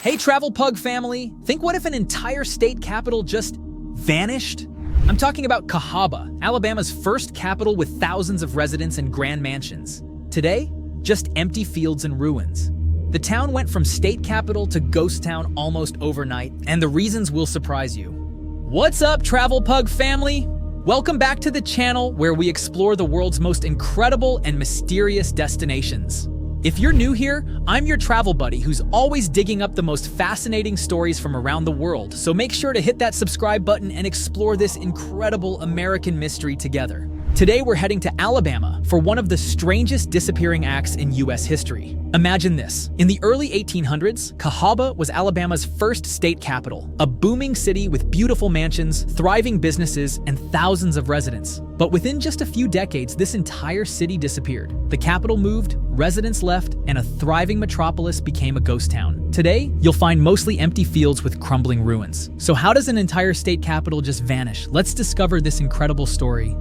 Hey Travel Pug family, think what if an entire state capital just vanished? I'm talking about Cahawba, Alabama's first capital with thousands of residents and grand mansions. Today, just empty fields and ruins. The town went from state capital to ghost town almost overnight, and the reasons will surprise you. What's up, Travel Pug family? Welcome back to the channel where we explore the world's most incredible and mysterious destinations. If you're new here, I'm your travel buddy who's always digging up the most fascinating stories from around the world, so make sure to hit that subscribe button and explore this incredible American mystery together. Today we're heading to Alabama for one of the strangest disappearing acts in US history. Imagine this. In the early 1800s, Cahawba was Alabama's first state capital, a booming city with beautiful mansions, thriving businesses, and thousands of residents. But within just a few decades, this entire city disappeared. The capital moved, residents left, and a thriving metropolis became a ghost town. Today, you'll find mostly empty fields with crumbling ruins. So how does an entire state capital just vanish? Let's discover this incredible story.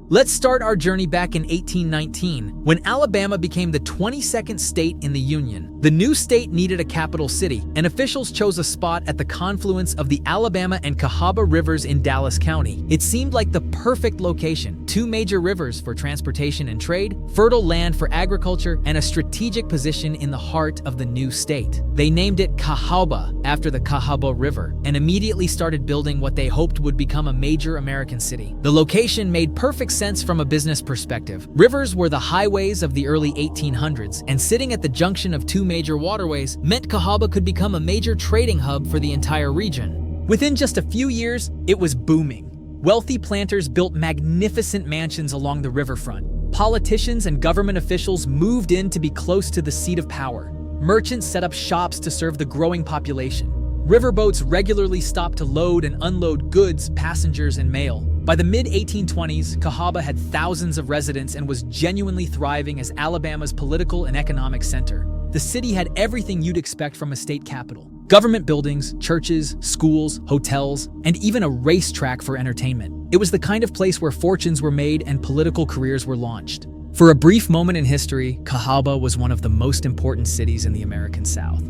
Let's start our journey back in 1819, when Alabama became the 22nd state in the Union. The new state needed a capital city, and officials chose a spot at the confluence of the Alabama and Cahawba rivers in Dallas County. It seemed like the perfect location: two major rivers for transportation and trade, fertile land for agriculture, and a strategic position in the heart of the new state. They named it Cahawba after the Cahawba River, and immediately started building what they hoped would become a major American city. The location made perfect sense from a business perspective. Rivers were the highways of the early 1800s, and sitting at the junction of two major waterways meant Cahawba could become a major trading hub for the entire region. Within just a few years, it was booming. Wealthy planters built magnificent mansions along the riverfront. Politicians and government officials moved in to be close to the seat of power. Merchants set up shops to serve the growing population. Riverboats regularly stopped to load and unload goods, passengers, and mail. By the mid-1820s, Cahawba had thousands of residents and was genuinely thriving as Alabama's political and economic center. The city had everything you'd expect from a state capital: government buildings, churches, schools, hotels, and even a racetrack for entertainment. It was the kind of place where fortunes were made and political careers were launched. For a brief moment in history, Cahawba was one of the most important cities in the American South.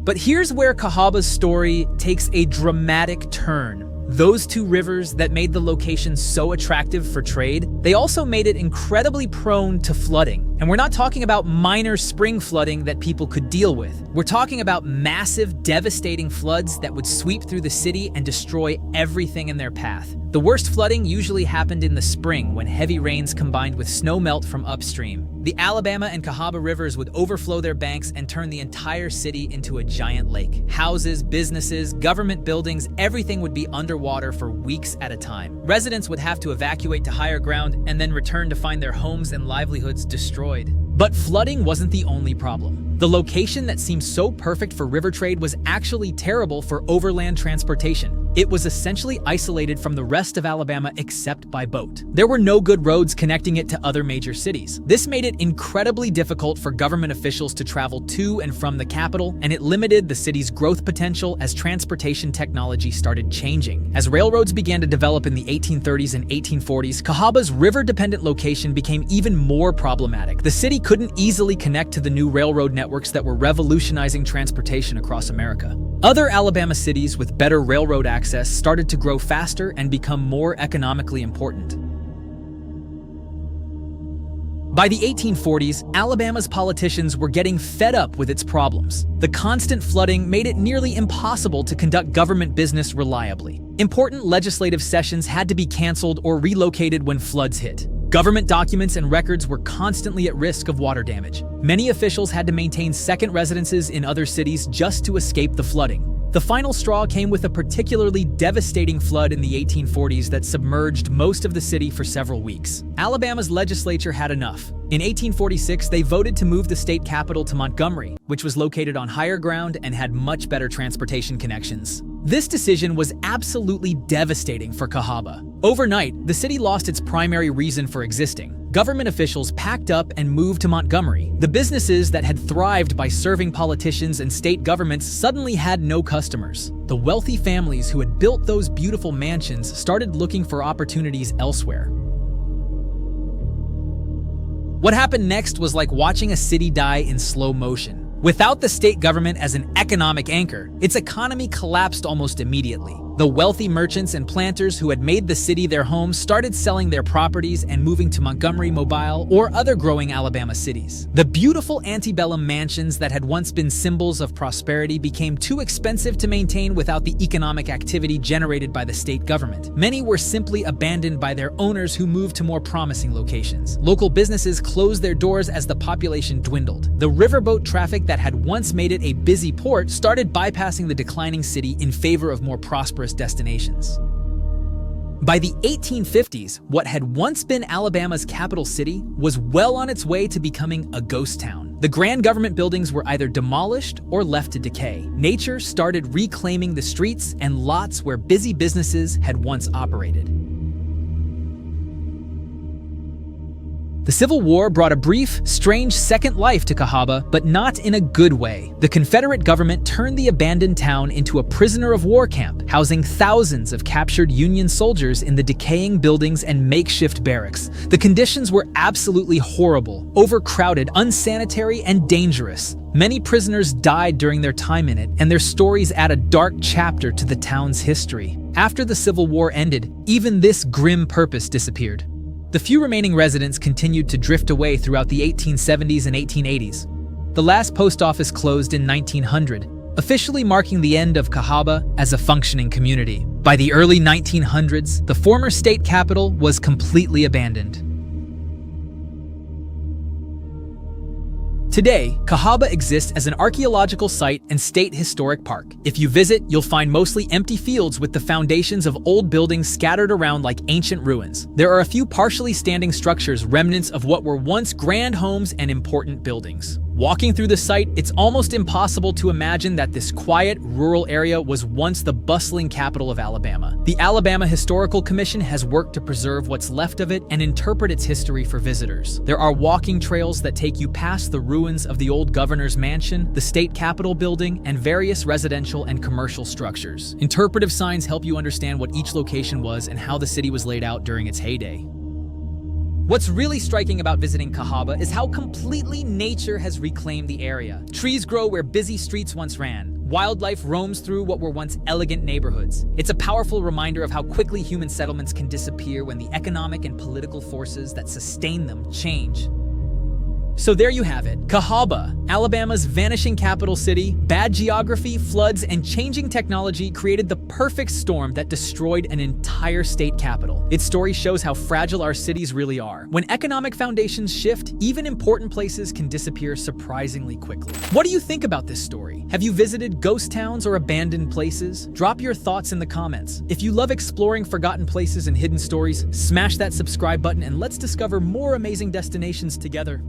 But here's where Cahawba's story takes a dramatic turn. Those two rivers that made the location so attractive for trade, they also made it incredibly prone to flooding. And we're not talking about minor spring flooding that people could deal with. We're talking about massive, devastating floods that would sweep through the city and destroy everything in their path. The worst flooding usually happened in the spring when heavy rains combined with snow melt from upstream. The Alabama and Cahawba rivers would overflow their banks and turn the entire city into a giant lake. Houses, businesses, government buildings, everything would be underwater for weeks at a time. Residents would have to evacuate to higher ground and then return to find their homes and livelihoods destroyed. But flooding wasn't the only problem. The location that seemed so perfect for river trade was actually terrible for overland transportation. It was essentially isolated from the rest of Alabama except by boat. There were no good roads connecting it to other major cities. This made it incredibly difficult for government officials to travel to and from the capital, and it limited the city's growth potential as transportation technology started changing. As railroads began to develop in the 1830s and 1840s, Cahawba's river-dependent location became even more problematic. The city couldn't easily connect to the new railroad networks that were revolutionizing transportation across America. Other Alabama cities with better railroad access started to grow faster and become more economically important. By the 1840s, Alabama's politicians were getting fed up with its problems. The constant flooding made it nearly impossible to conduct government business reliably. Important legislative sessions had to be canceled or relocated when floods hit. Government documents and records were constantly at risk of water damage. Many officials had to maintain second residences in other cities just to escape the flooding. The final straw came with a particularly devastating flood in the 1840s that submerged most of the city for several weeks. Alabama's legislature had enough. In 1846, they voted to move the state capital to Montgomery, which was located on higher ground and had much better transportation connections. This decision was absolutely devastating for Cahawba. Overnight, the city lost its primary reason for existing. Government officials packed up and moved to Montgomery. The businesses that had thrived by serving politicians and state governments suddenly had no customers. The wealthy families who had built those beautiful mansions started looking for opportunities elsewhere. What happened next was like watching a city die in slow motion. Without the state government as an economic anchor, its economy collapsed almost immediately. The wealthy merchants and planters who had made the city their home started selling their properties and moving to Montgomery, Mobile, or other growing Alabama cities. The beautiful antebellum mansions that had once been symbols of prosperity became too expensive to maintain without the economic activity generated by the state government. Many were simply abandoned by their owners who moved to more promising locations. Local businesses closed their doors as the population dwindled. The riverboat traffic that had once made it a busy port started bypassing the declining city in favor of more prosperous destinations. By the 1850s, what had once been Alabama's capital city was well on its way to becoming a ghost town. The grand government buildings were either demolished or left to decay. Nature started reclaiming the streets and lots where busy businesses had once operated. The Civil War brought a brief, strange second life to Cahawba, but not in a good way. The Confederate government turned the abandoned town into a prisoner of war camp, housing thousands of captured Union soldiers in the decaying buildings and makeshift barracks. The conditions were absolutely horrible, overcrowded, unsanitary, and dangerous. Many prisoners died during their time in it, and their stories add a dark chapter to the town's history. After the Civil War ended, even this grim purpose disappeared. The few remaining residents continued to drift away throughout the 1870s and 1880s. The last post office closed in 1900, officially marking the end of Cahawba as a functioning community. By the early 1900s, the former state capital was completely abandoned. Today, Cahawba exists as an archaeological site and state historic park. If you visit, you'll find mostly empty fields with the foundations of old buildings scattered around like ancient ruins. There are a few partially standing structures, remnants of what were once grand homes and important buildings. Walking through the site, it's almost impossible to imagine that this quiet, rural area was once the bustling capital of Alabama. The Alabama Historical Commission has worked to preserve what's left of it and interpret its history for visitors. There are walking trails that take you past the ruins of the old governor's mansion, the state capitol building, and various residential and commercial structures. Interpretive signs help you understand what each location was and how the city was laid out during its heyday. What's really striking about visiting Cahawba is how completely nature has reclaimed the area. Trees grow where busy streets once ran. Wildlife roams through what were once elegant neighborhoods. It's a powerful reminder of how quickly human settlements can disappear when the economic and political forces that sustain them change. So there you have it, Cahawba, Alabama's vanishing capital city. Bad geography, floods, and changing technology created the perfect storm that destroyed an entire state capital. Its story shows how fragile our cities really are. When economic foundations shift, even important places can disappear surprisingly quickly. What do you think about this story? Have you visited ghost towns or abandoned places? Drop your thoughts in the comments. If you love exploring forgotten places and hidden stories, smash that subscribe button and let's discover more amazing destinations together.